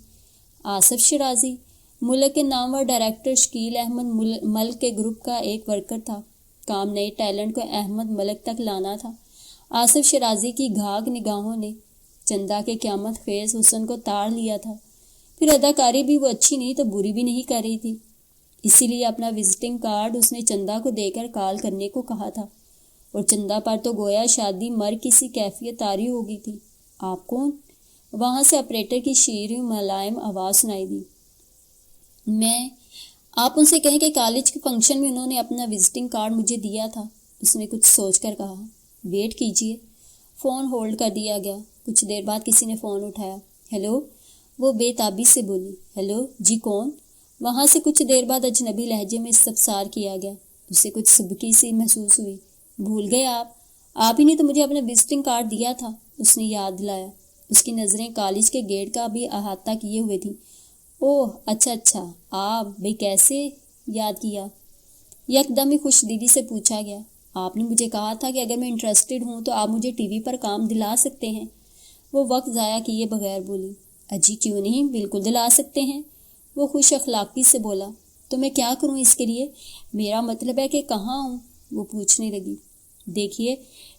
آصف شیرازی ملک کے نامور ڈائریکٹر شکیل احمد ملک کے گروپ کا ایک ورکر تھا۔ کام نئے ٹیلنٹ کو احمد ملک تک لانا تھا۔ آصف شیرازی کی گھاگ نگاہوں نے چندہ کے قیامت خیز حسن کو تاڑ لیا تھا۔ پھر اداکاری بھی وہ اچھی نہیں تو بری بھی نہیں کر رہی تھی، اسی لیے اپنا وزٹنگ کارڈ اس نے چندہ کو دے کر کال کرنے کو کہا تھا، اور چندہ پر تو گویا شادی مر کسی کیفیت طاری ہو گئی تھی۔ آپ کون؟ وہاں سے آپریٹر کی شیریں ملائم آواز سنائی دی۔ میں، آپ ان سے کہیں کہ کالج کے فنکشن میں انہوں نے اپنا وزٹنگ کارڈ مجھے دیا تھا، اس نے کچھ سوچ کر کہا۔ ویٹ کیجیے۔ فون ہولڈ کر دیا گیا۔ کچھ دیر بعد کسی نے فون اٹھایا۔ ہیلو، وہ بے تابی سے بولی۔ ہیلو جی، کون؟ وہاں سے کچھ دیر بعد اجنبی لہجے میں استفسار کیا گیا۔ اسے کچھ سبکی سی محسوس ہوئی۔ بھول گئے آپ ہی نے تو مجھے اپنا وزٹنگ کارڈ دیا تھا، اس نے یاد دلایا۔ اس کی نظریں کالج کے گیٹ کا بھی احاطہ کیے ہوئے تھیں۔ اوہ اچھا، آپ بھئی کیسے یاد کیا؟ یکدم ہی خوش دلی سے پوچھا گیا۔ آپ نے مجھے کہا تھا کہ اگر میں انٹرسٹڈ ہوں تو آپ مجھے ٹی وی پر کام دلا سکتے ہیں۔ وہ وقت ضائع کیے بغیر بولی۔ اجی کیوں نہیں، بالکل دلا سکتے ہیں، وہ خوش اخلاقی سے بولا۔ تو میں کیا کروں اس کے لیے؟ میرا مطلب ہے کہ کہاں ہوں؟ وہ پوچھنے لگی۔ دیکھیے،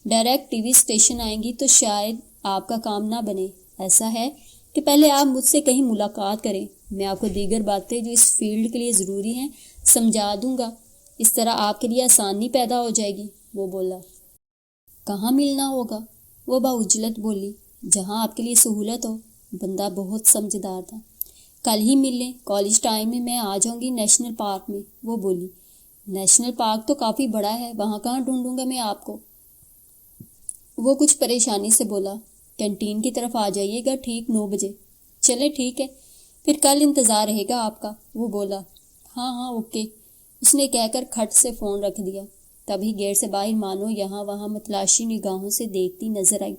ڈائریکٹ ٹی وی اسٹیشن آئیں گی تو شاید آپ کا کام نہ بنے۔ ایسا ہے کہ پہلے آپ مجھ سے کہیں ملاقات کریں، میں آپ کو دیگر باتیں جو اس فیلڈ کے لیے ضروری ہیں سمجھا دوں گا، اس طرح آپ کے لیے آسانی پیدا ہو جائے گی، وہ بولا۔ کہاں ملنا ہوگا؟ وہ باعجلت بولی۔ جہاں آپ کے لیے سہولت ہو۔ بندہ بہت سمجھدار تھا۔ کل ہی مل لیں، کالج ٹائم میں آ جاؤں گی نیشنل پارک میں، وہ بولی۔ نیشنل پارک تو کافی بڑا ہے، وہاں کہاں ڈھونڈوں گا میں آپ کو؟ وہ کچھ پریشانی سے بولا۔ کینٹین کی طرف آ جائیے گا ٹھیک 9 بجے۔ چلے ٹھیک ہے، پھر کل انتظار رہے گا آپ کا، وہ بولا۔ ہاں اوکے، اس نے کہہ کر کھٹ سے فون رکھ دیا۔ تبھی گیٹ سے باہر مانو یہاں وہاں متلاشی نگاہوں سے دیکھتی نظر آئی۔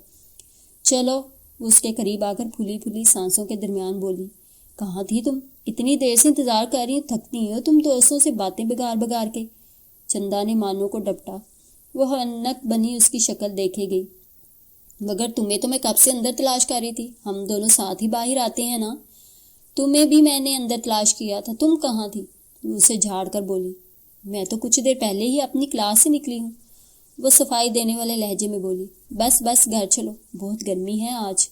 چلو، وہ اس کے قریب آ کر پھولی پھولی سانسوں کے درمیان بولی۔ کہاں تھی تم؟ اتنی دیر سے انتظار کر رہی ہوں، تھکتی ہو تم دوستوں سے باتیں بگار کے۔ چندہ نے مانو کو ڈپٹا۔ وہ حنک بنی اس کی شکل دیکھے گئی۔ مگر تمہیں تو میں کب سے اندر تلاش کر رہی تھی، ہم دونوں ساتھ ہی باہر آتے ہیں نا۔ تمہیں بھی میں نے اندر تلاش کیا تھا، تم کہاں تھی؟ وہ اسے جھاڑ کر بولی۔ میں تو کچھ دیر پہلے ہی اپنی کلاس سے نکلی ہوں، وہ صفائی دینے والے لہجے میں بولی۔ بس بس گھر چلو، بہت گرمی ہے آج،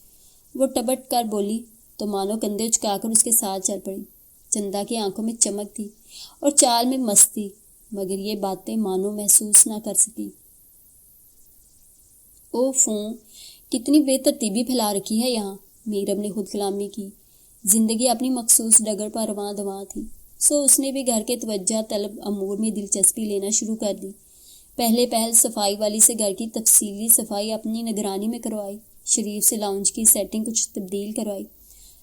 وہ ٹپٹ کر بولی تو مانو کندھے اچکا کر اس کے ساتھ چل پڑی۔ چندا کی آنکھوں میں چمک تھی اور چال میں مستی، مگر یہ باتیں مانو محسوس نہ کر سکی۔ او فوں، کتنی بے ترتیبی پھیلا رکھی ہے یہاں، میرب نے خود کلامی کی۔ زندگی اپنی مخصوص ڈگر پر رواں دواں تھی، سو اس نے بھی گھر کے توجہ طلب امور میں دلچسپی لینا شروع کر دی۔ پہلے پہل صفائی والی سے گھر کی تفصیلی صفائی اپنی نگرانی میں کروائی، شریف سے لاؤنج کی سیٹنگ کچھ تبدیل کروائی۔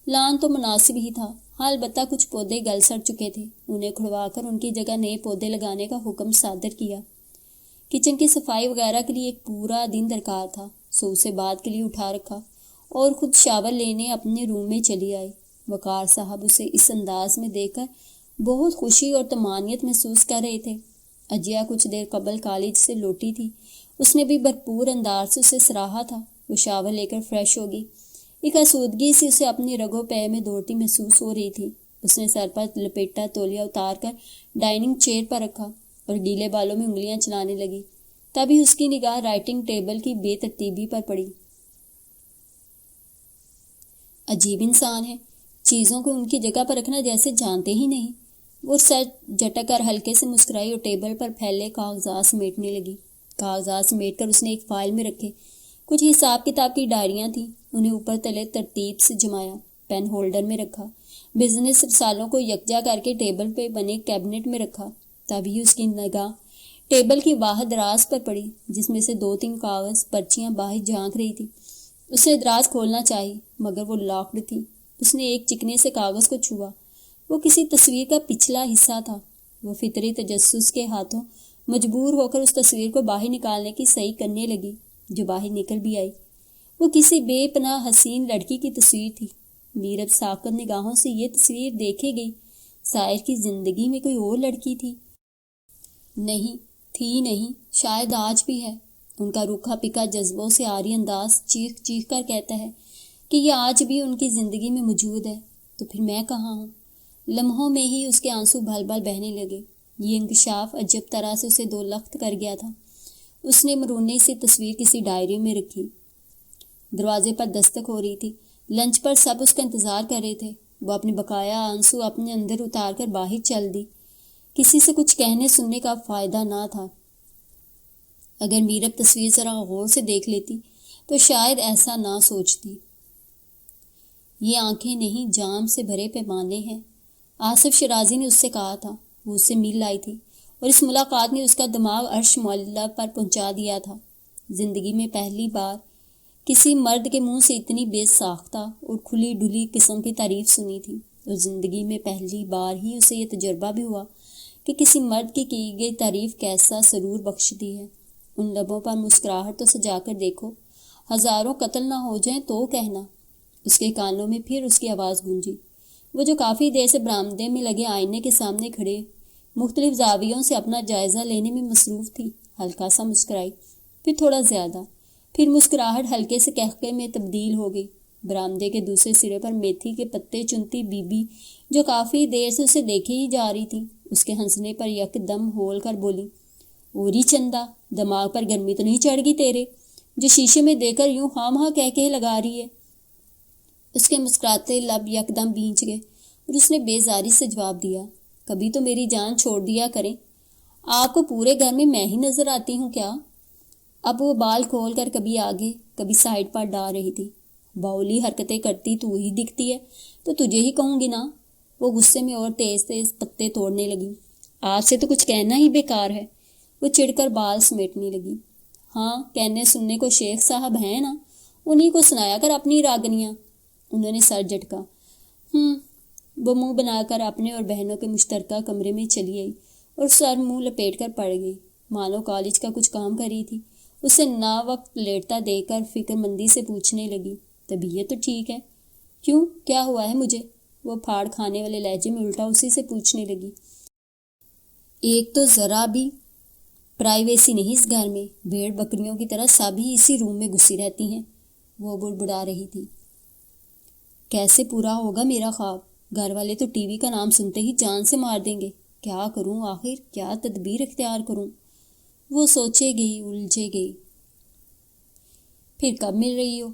لان تو مناسب ہی تھا، ہاں البتہ کچھ پودے گل سڑ چکے تھے، انہیں کھڑوا کر ان کی جگہ نئے پودے لگانے کا حکم صادر کیا۔ کچن کی صفائی وغیرہ کے لیے ایک پورا دن درکار تھا، سو اسے بعد کے لیے اٹھا رکھا اور خود شاور لینے اپنے روم میں چلی آئی۔ وقار صاحب اسے اس انداز میں دیکھ کر بہت خوشی اور طمانینت محسوس کر رہے تھے۔ اجیا کچھ دیر قبل کالج سے لوٹی تھی، اس نے بھی بھرپور انداز سے اسے سراہا تھا۔ وہ شاور لے کر فریش ہوگی، ایک آسودگی سی اسے اپنی رگوں پے میں دوڑتی محسوس ہو رہی تھی۔ اس نے سر پر لپیٹا تولیہ اتار کر ڈائننگ چیئر پر رکھا اور گیلے بالوں میں انگلیاں چلانے لگی۔ تبھی اس کی نگاہ رائٹنگ ٹیبل کی بے ترتیبی پر پڑی۔ عجیب انسان ہے، چیزوں کو ان کی جگہ پر رکھنا جیسے جانتے ہی نہیں۔ وہ سر جھٹک کر ہلکے سے مسکرائی اور ٹیبل پر پھیلے کاغذات سمیٹنے لگی۔ کاغذات سمیٹ کر اس نے ایک فائل میں رکھے، کچھ حساب کتاب کی ڈائریاں تھیں، انہیں اوپر تلے ترتیب سے جمایا، پین ہولڈر میں رکھا، بزنس رسالوں کو یکجا کر کے ٹیبل پہ بنے کیبنٹ میں رکھا۔ تبھی اس کی نگاہ ٹیبل کی واحد دراز پر پڑی، جس میں سے 2-3 کاغذ پرچیاں باہر جھانک رہی تھی۔ اس نے دراز کھولنا چاہی، مگر وہ لاکڈ تھی۔ اس نے ایک چکنے سے کاغذ کو چھوا، وہ کسی تصویر کا پچھلا حصہ تھا۔ وہ فطری تجسس کے ہاتھوں مجبور ہو کر اس تصویر کو باہر نکالنے کی صحیح کرنے لگی، جو باہر نکل بھی آئی۔ وہ کسی بے پناہ حسین لڑکی کی تصویر تھی۔ میرب ساکت نگاہوں سے یہ تصویر دیکھے گئی۔ سائر کی زندگی میں کوئی اور لڑکی تھی؟ نہیں تھی، نہیں، شاید آج بھی ہے۔ ان کا روکھا پکا جذبوں سے عاری انداز چیخ چیخ کر کہتا ہے کہ یہ آج بھی ان کی زندگی میں موجود ہے۔ تو پھر میں کہاں ہوں؟ لمحوں میں ہی اس کے آنسو بھل بھل بہنے لگے۔ یہ انکشاف عجب طرح سے اسے دو لخت کر گیا تھا۔ اس نے مرونی سی تصویر کسی ڈائری میں رکھی۔ دروازے پر دستک ہو رہی تھی۔ لنچ پر سب اس کا انتظار کر رہے تھے۔ وہ اپنے بقایا آنسو اپنے اندر اتار کر باہر چل دی۔ کسی سے کچھ کہنے سننے کا فائدہ نہ تھا۔ اگر میرب تصویر ذرا غور سے دیکھ لیتی تو شاید ایسا نہ سوچتی۔ یہ آنکھیں نہیں، جام سے بھرے پیمانے ہیں، آصف شیرازی نے اس سے کہا تھا۔ وہ اس سے مل آئی تھی اور اس ملاقات نے اس کا دماغ عرش معلیٰ پر پہنچا دیا تھا۔ زندگی میں پہلی بار کسی مرد کے منہ سے اتنی بے ساختہ اور کھلی ڈھلی قسم کی تعریف سنی تھی، اور زندگی میں پہلی بار ہی اسے یہ تجربہ بھی ہوا کہ کسی مرد کی گئی تعریف کیسا سرور بخشتی ہے۔ ان لبوں پر مسکراہٹ تو سجا کر دیکھو، ہزاروں قتل نہ ہو جائیں تو کہنا۔ اس کے کانوں میں پھر اس کی آواز گونجی۔ وہ جو کافی دیر سے برآمدے میں لگے آئینے کے سامنے کھڑے مختلف زاویوں سے اپنا جائزہ لینے میں مصروف تھی، ہلکا سا مسکرائی، پھر تھوڑا زیادہ، پھر مسکراہٹ ہلکے سے قہقہے میں تبدیل ہو گئی۔ برآمدے کے دوسرے سرے پر میتھی کے پتے چنتی بی بی، جو کافی دیر سے اسے دیکھے ہی جا رہی تھی، اس کے ہنسنے پر یک دم ہول کر بولی، اوری چندا، دماغ پر گرمی تو نہیں چڑھ گئی تیرے، جو شیشے میں دیکھ کر یوں ہاں ہاں کہہ کے لگا رہی ہے؟ اس کے مسکراتے لب یک دم بھینچ گئے اور اس نے بیزاری سے جواب دیا، کبھی تو میری جان چھوڑ دیا کریں، آپ کو پورے گھر میں ہی نظر آتی ہوں کیا؟ اب وہ بال کھول کر کبھی آگے کبھی سائڈ پر ڈال رہی تھی۔ باؤلی حرکتیں کرتی تو ہی دکھتی ہے، تو تجھے ہی کہوں گی نا۔ وہ غصے میں اور تیز تیز پتے توڑنے لگی۔ آپ سے تو کچھ کہنا ہی بیکار ہے۔ وہ چڑھ کر بال سمیٹنے لگی۔ ہاں، کہنے سننے کو شیخ صاحب ہیں نا، انہی کو سنایا کر اپنی راگنیاں۔ انہوں نے سر جھٹکا۔ وہ منہ بنا کر اپنے اور بہنوں کے مشترکہ کمرے میں چلی آئی اور سر منہ لپیٹ کر پڑ گئی، مانو کالج کا کچھ کام کر رہی تھی۔ اسے نا وقت لیٹتا دیکھ کر فکر مندی سے پوچھنے لگی، طبیعت تو ٹھیک ہے؟ کیوں، کیا ہوا ہے مجھے؟ وہ پھاڑ کھانے والے لہجے میں الٹا اسی سے پوچھنے لگی۔ ایک تو ذرا بھی پرائیویسی نہیں اس گھر میں، بھیڑ بکریوں کی طرح سب ہی اسی روم میں گھسی رہتی ہیں، وہ بڑبڑا رہی تھی۔ کیسے پورا ہوگا میرا خواب؟ گھر والے تو ٹی وی کا نام سنتے ہی جان سے مار دیں گے، کیا کروں آخر، کیا تدبیر اختیار کروں؟ وہ سوچے گئی، الجھے گئی۔ پھر کب مل رہی ہو؟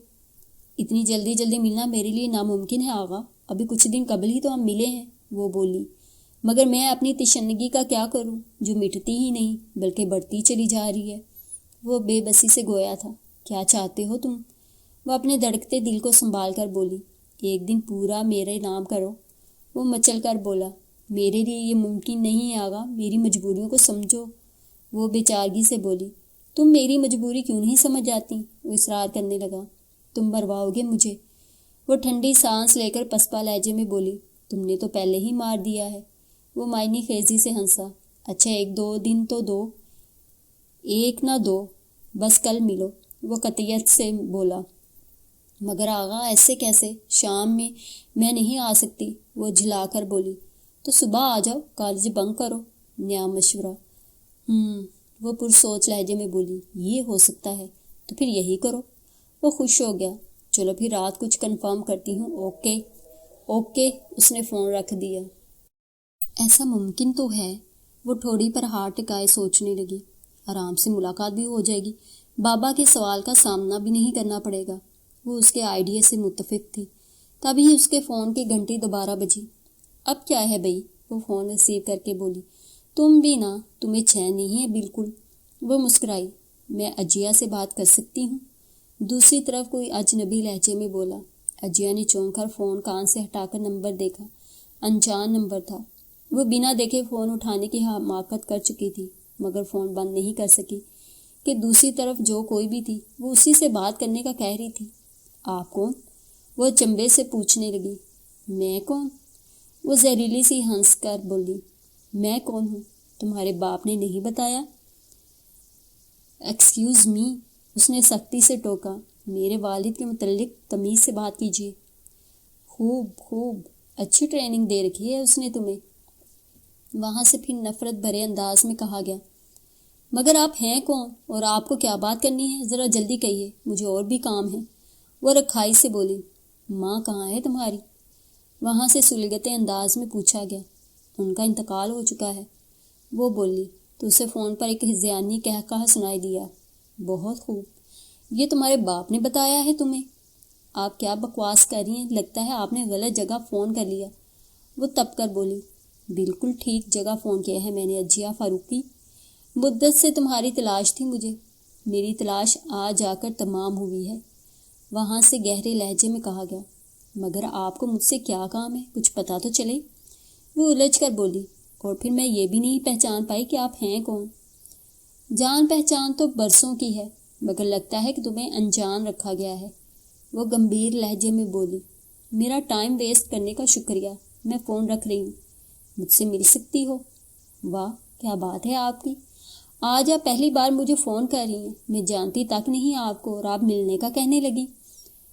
اتنی جلدی ملنا میرے لیے ناممکن ہے آغا، ابھی کچھ دن قبل ہی تو ہم ملے ہیں، وہ بولی۔ مگر میں اپنی تشنگی کا کیا کروں جو مٹتی ہی نہیں بلکہ بڑھتی چلی جا رہی ہے؟ وہ بے بسی سے گویا تھا۔ کیا چاہتے ہو تم؟ وہ اپنے دھڑکتے دل کو سنبھال کر بولی۔ ایک دن پورا میرے نام کرو۔ وہ مچل کر بولا، میرے لیے یہ ممکن نہیں ہے آغا، میری مجبوریوں کو سمجھو۔ وہ بے چارگی سے بولی، تم میری مجبوری کیوں نہیں سمجھ جاتی؟ وہ اصرار کرنے لگا، تم مرواؤ گے مجھے۔ وہ ٹھنڈی سانس لے کر پسپا لہجے میں بولی، تم نے تو پہلے ہی مار دیا ہے۔ وہ معنی خیزی سے ہنسا، اچھا ایک دو دن تو دو، ایک نہ دو، بس کل ملو۔ وہ قطعیت سے بولا، مگر آغا ایسے کیسے، شام میں نہیں آ سکتی۔ وہ جھلا کر بولی، تو صبح آ جاؤ، کالج بنک کرو۔ نیا مشورہ۔ وہ پرسوچ لہجے میں بولی، یہ ہو سکتا ہے، تو پھر یہی کرو۔ وہ خوش ہو گیا، چلو پھر رات کچھ کنفرم کرتی ہوں۔ اوکے۔ اس نے فون رکھ دیا۔ ایسا ممکن تو ہے۔ وہ ٹھوڑی پر ہاتھ ٹکائے سوچنے لگی، آرام سے ملاقات بھی ہو جائے گی، بابا کے سوال کا سامنا بھی نہیں کرنا پڑے گا۔ وہ اس کے آئیڈیا سے متفق تھی۔ تبھی اس کے فون کی گھنٹی دوبارہ بجی۔ اب کیا ہے بھئی؟ وہ فون ریسیو کر کے بولی، تم بھی نا، تمہیں چین نہیں ہے بالکل۔ وہ مسکرائی، میں اجیا سے بات کر سکتی ہوں؟ دوسری طرف کوئی اجنبی لہجے میں بولا۔ اجیا نے چونک کر فون کان سے ہٹا کر نمبر دیکھا، انجان نمبر تھا۔ وہ بنا دیکھے فون اٹھانے کی حماقت کر چکی تھی، مگر فون بند نہیں کر سکی کہ دوسری طرف جو کوئی بھی تھی وہ اسی سے بات کرنے کا کہہ رہی تھی۔ آپ کون؟ وہ چمبے سے پوچھنے لگی۔ میں کون؟ وہ زہریلی سی ہنس کر بولی، میں کون ہوں؟ تمہارے باپ نے نہیں بتایا؟ ایکسکیوز می، اس نے سختی سے ٹوکا، میرے والد کے متعلق تمیز سے بات کیجیے۔ خوب، اچھی ٹریننگ دے رکھی ہے اس نے تمہیں۔ وہاں سے پھر نفرت بھرے انداز میں کہا گیا، مگر آپ ہیں کون اور آپ کو کیا بات کرنی ہے؟ ذرا جلدی کہیے، مجھے اور بھی کام ہے۔ وہ رکھائی سے بولی، ماں کہاں ہے تمہاری؟ وہاں سے سلگتے انداز میں پوچھا گیا۔ ان کا انتقال ہو چکا ہے، وہ بولی تو اسے فون پر ایک ہذیانی قہقہہ سنائی دیا۔ بہت خوب، یہ تمہارے باپ نے بتایا ہے تمہیں؟ آپ کیا بکواس کر رہی ہیں، لگتا ہے آپ نے غلط جگہ فون کر لیا۔ وہ تپ کر بولی، بالکل ٹھیک جگہ فون کیا ہے میں نے اجیا فاروقی، مدت سے تمہاری تلاش تھی مجھے، میری تلاش آج آ کر تمام ہوئی ہے۔ وہاں سے گہرے لہجے میں کہا گیا، مگر آپ کو مجھ سے کیا کام ہے، کچھ پتا تو چلے۔ وہ الجھ کر بولی، اور پھر میں یہ بھی نہیں پہچان پائی کہ آپ ہیں کون۔ جان پہچان تو برسوں کی ہے، مگر لگتا ہے کہ تمہیں انجان رکھا گیا ہے۔ وہ گمبھیر لہجے میں بولی، میرا ٹائم ویسٹ کرنے کا شکریہ، میں فون رکھ رہی ہوں۔ مجھ سے مل سکتی ہو؟ واہ کیا بات ہے آپ کی، آج آپ پہلی بار مجھے فون کر رہی ہیں، میں جانتی تک نہیں آپ کو، اور آپ ملنے کا کہنے لگی۔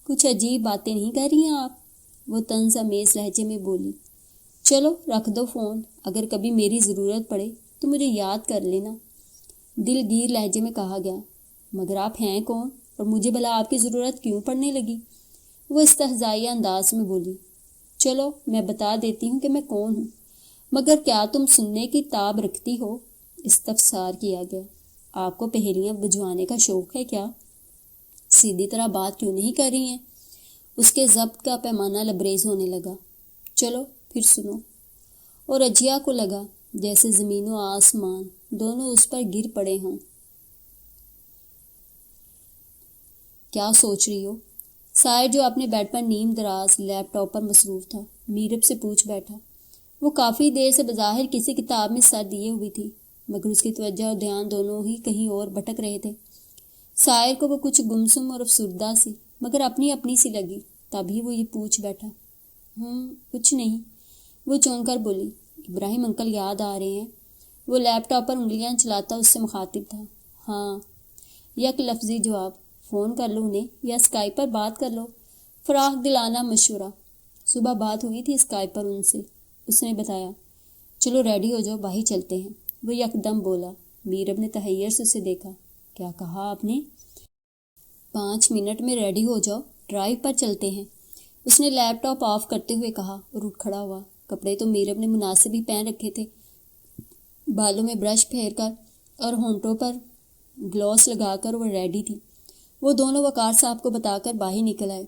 کچھ عجیب باتیں نہیں کر رہی ہیں آپ؟ وہ طنز آمیز لہجے میں بولی۔ چلو رکھ دو فون، اگر کبھی میری ضرورت پڑے تو مجھے یاد کر لینا، دل گیر لہجے میں کہا گیا۔ مگر آپ ہیں کون اور مجھے بھلا آپ کی ضرورت کیوں پڑنے لگی؟ وہ استہزائیہ انداز میں بولی۔ چلو میں بتا دیتی ہوں کہ میں کون ہوں، مگر کیا تم سننے کی تاب رکھتی ہو؟ استفسار کیا گیا۔ آپ کو پہیلیاں بجھوانے کا شوق ہے کیا؟ سیدھی طرح بات کیوں نہیں کر رہی ہیں؟ اس کے ضبط کا پیمانہ لبریز ہونے لگا۔ چلو پھر سنو۔ اور اجیا کو لگا جیسے زمین و آسمان دونوں اس پر گر پڑے ہوں۔ کیا سوچ رہی ہو؟ سائر جو اپنے بیڈ پر نیم دراز لیپ ٹاپ پر مصروف تھا میرب سے پوچھ بیٹھا۔ وہ کافی دیر سے بظاہر کسی کتاب میں سر دیے ہوئی تھی، مگر اس کی توجہ اور دھیان دونوں ہی کہیں اور بھٹک رہے تھے۔ سائر کو وہ کچھ گمسم اور افسردہ سی مگر اپنی سی لگی، تبھی وہ یہ پوچھ بیٹھا۔ کچھ نہیں، وہ چونک کر بولی۔ ابراہیم انکل یاد آ رہے ہیں؟ وہ لیپ ٹاپ پر انگلیاں چلاتا اس سے مخاطب تھا۔ ہاں، یک لفظی جواب۔ فون کر لو انہیں یا اسکائپ پر بات کر لو۔ فراخ دلانہ مشورہ۔ صبح بات ہوئی تھی اسکائپ پر ان سے، اس نے بتایا۔ چلو ریڈی ہو جاؤ، باہر چلتے ہیں، وہ یکدم بولا۔ میرب نے تحیر سے اسے دیکھا۔ کیا کہا آپ نے؟ 5 منٹ میں ریڈی ہو جاؤ، ڈرائیو پر چلتے ہیں، اس نے لیپ ٹاپ آف کرتے ہوئے کہا اور اٹھ کھڑا ہوا۔ کپڑے تو میرب نے مناسب ہی پہن رکھے تھے، بالوں میں برش پھیر کر اور ہونٹوں پر گلوس لگا کر وہ ریڈی تھی۔ وہ دونوں وقار صاحب کو بتا کر باہر نکل آئے۔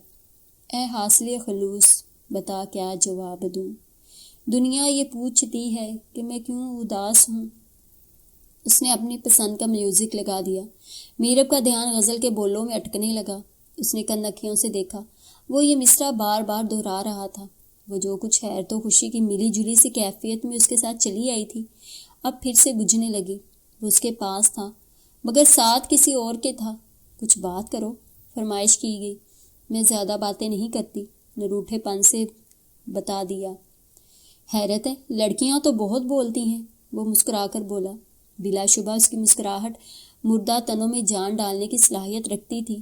اے حاصل خلوص، بتا کیا جواب دوں؟ دنیا یہ پوچھتی ہے کہ میں کیوں اداس ہوں۔ اس نے اپنی پسند کا میوزک لگا دیا۔ میرب کا دھیان غزل کے بولوں میں اٹکنے لگا۔ اس نے کنکھیوں سے دیکھا، وہ یہ مصرع بار بار دہرا رہا تھا۔ وہ جو کچھ حیرت و خوشی کی ملی جلی سی کیفیت میں اس کے ساتھ چلی آئی تھی، اب پھر سے بجھنے لگی۔ وہ اس کے پاس تھا مگر ساتھ کسی اور کے تھا۔ کچھ بات کرو، فرمائش کی گئی۔ میں زیادہ باتیں نہیں کرتی، نروٹھے پن سے بتا دیا۔ حیرت ہے، لڑکیاں تو بہت بولتی ہیں، وہ مسکرا کر بولا۔ بلا شبہ اس کی مسکراہٹ مردہ تنوں میں جان ڈالنے کی صلاحیت رکھتی تھی۔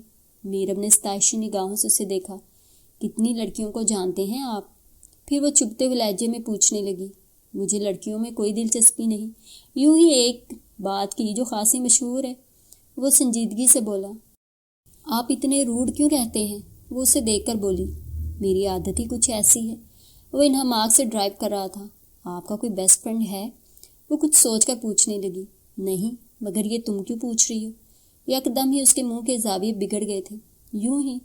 میرب نے ستائشی نگاہوں سے اسے دیکھا۔ کتنی لڑکیوں کو جانتے ہیں آپ؟ پھر وہ چبھتے ہوئے لہجے میں پوچھنے لگی۔ مجھے لڑکیوں میں کوئی دلچسپی نہیں، یوں ہی ایک بات کی جو خاصی مشہور ہے۔ وہ سنجیدگی سے بولا۔ آپ اتنے روڈ کیوں رہتے ہیں؟ وہ اسے دیکھ کر بولی۔ میری عادت ہی کچھ ایسی ہے۔ وہ انہماک سے ڈرائیو کر رہا تھا۔ آپ کا کوئی بیسٹ فرینڈ ہے؟ وہ کچھ سوچ کر پوچھنے لگی۔ نہیں، مگر یہ تم کیوں پوچھ رہی ہو؟ یکدم ہی اس کے منہ کے زاویے بگڑ گئے تھے۔ یوں ہی۔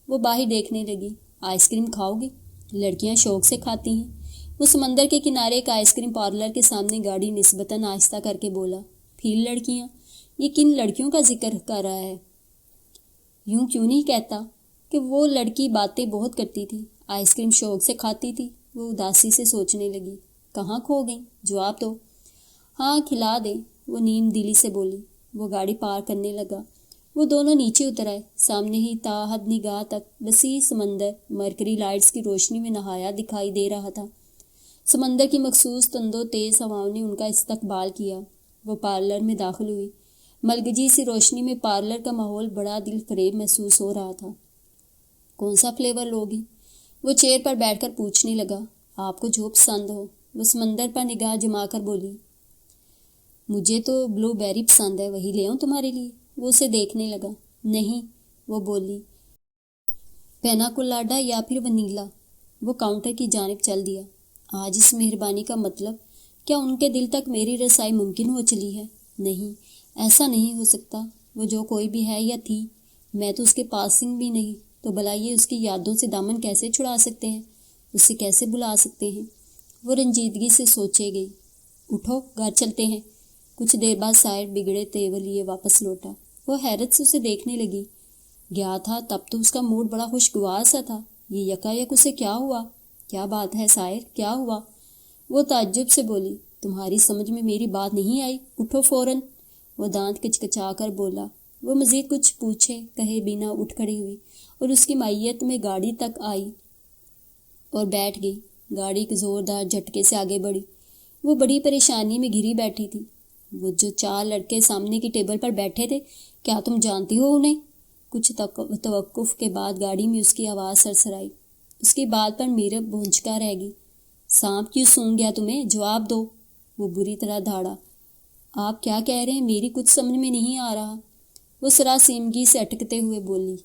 وہ باہر دیکھنے لگی۔ آئس کریم کھاؤ گی؟ لڑکیاں شوق سے کھاتی ہیں۔ وہ سمندر کے کنارے ایک آئس کریم پارلر کے سامنے گاڑی نسبتاً آہستہ کر کے بولا۔ پھر لڑکیاں؟ یہ کن لڑکیوں کا ذکر کر رہا ہے؟ یوں کیوں نہیں کہتا کہ وہ لڑکی باتیں بہت کرتی تھی، آئس کریم شوق سے کھاتی تھی؟ وہ اداسی سے سوچنے لگی۔ کہاں کھو گئی؟ جواب دو۔ ہاں، کھلا دیں، وہ نیم دلی سے بولی۔ وہ گاڑی پار کرنے لگا۔ وہ دونوں نیچے اتر آئے۔ سامنے ہی تا حد نگاہ تک وسیع سمندر مرکری لائٹس کی روشنی میں نہایا دکھائی دے رہا تھا۔ سمندر کی مخصوص تندو تیز ہواؤں نے ان کا استقبال کیا۔ وہ پارلر میں داخل ہوئی۔ ملگجی سی روشنی میں پارلر کا ماحول بڑا دل فریب محسوس ہو رہا تھا۔ کون سا فلیور لوگی؟ وہ چیئر پر بیٹھ کر پوچھنے لگا۔ آپ کو جو پسند ہو، وہ سمندر پر نگاہ جما کر بولی۔ مجھے تو بلو بیری پسند ہے، وہی لے آؤں تمہارے لیے؟ وہ اسے دیکھنے لگا۔ نہیں، وہ بولی، پینا کولاڈا یا پھر ونیلا۔ وہ کاؤنٹر کی جانب چل دیا۔ آج اس مہربانی کا مطلب کیا ان کے دل تک میری رسائی ممکن ہو چلی ہے؟ نہیں، ایسا نہیں ہو سکتا۔ وہ جو کوئی بھی ہے یا تھی، میں تو اس کے پاسنگ بھی نہیں، تو بھلا یہ اس کی یادوں سے دامن کیسے چھڑا سکتے ہیں، اسے کیسے بلا سکتے ہیں؟ وہ رنجیدگی سے سوچے گئی۔ اٹھو، گھر چلتے ہیں۔ کچھ دیر بعد سائر بگڑے تیور لیے واپس لوٹا۔ وہ حیرت سے اسے دیکھنے لگی۔ گیا تھا تب تو اس کا موڈ بڑا خوشگوار سا تھا، یہ یکایک اسے کیا ہوا؟ کیا بات ہے سائر، کیا ہوا؟ وہ تعجب سے بولی۔ تمہاری سمجھ میں میری بات نہیں آئی؟ اٹھو فوراً، وہ دانت کچکچا کر بولا۔ وہ مزید کچھ پوچھے کہے بنا اٹھ کھڑی ہوئی اور اس کی معیت میں گاڑی تک آئی اور بیٹھ گئی۔ گاڑی ایک زوردار جھٹکے سے آگے بڑھی۔ وہ بڑی پریشانی میں گھری بیٹھی تھی۔ وہ جو 4 لڑکے سامنے کی ٹیبل پر بیٹھے تھے، کیا تم جانتی ہو انہیں؟ کچھ توقف کے بعد گاڑی میں اس کی آواز سرسرائی۔ اس کی بات پر میرب بھونچکا رہ گئی۔ سانپ کیوں سونگھ گیا تمہیں؟ جواب دو، وہ بری طرح دھاڑا۔ آپ کیا کہہ رہے ہیں؟ میری کچھ سمجھ میں نہیں آ رہا، وہ سراسیمگی سے اٹکتے ہوئے بولی۔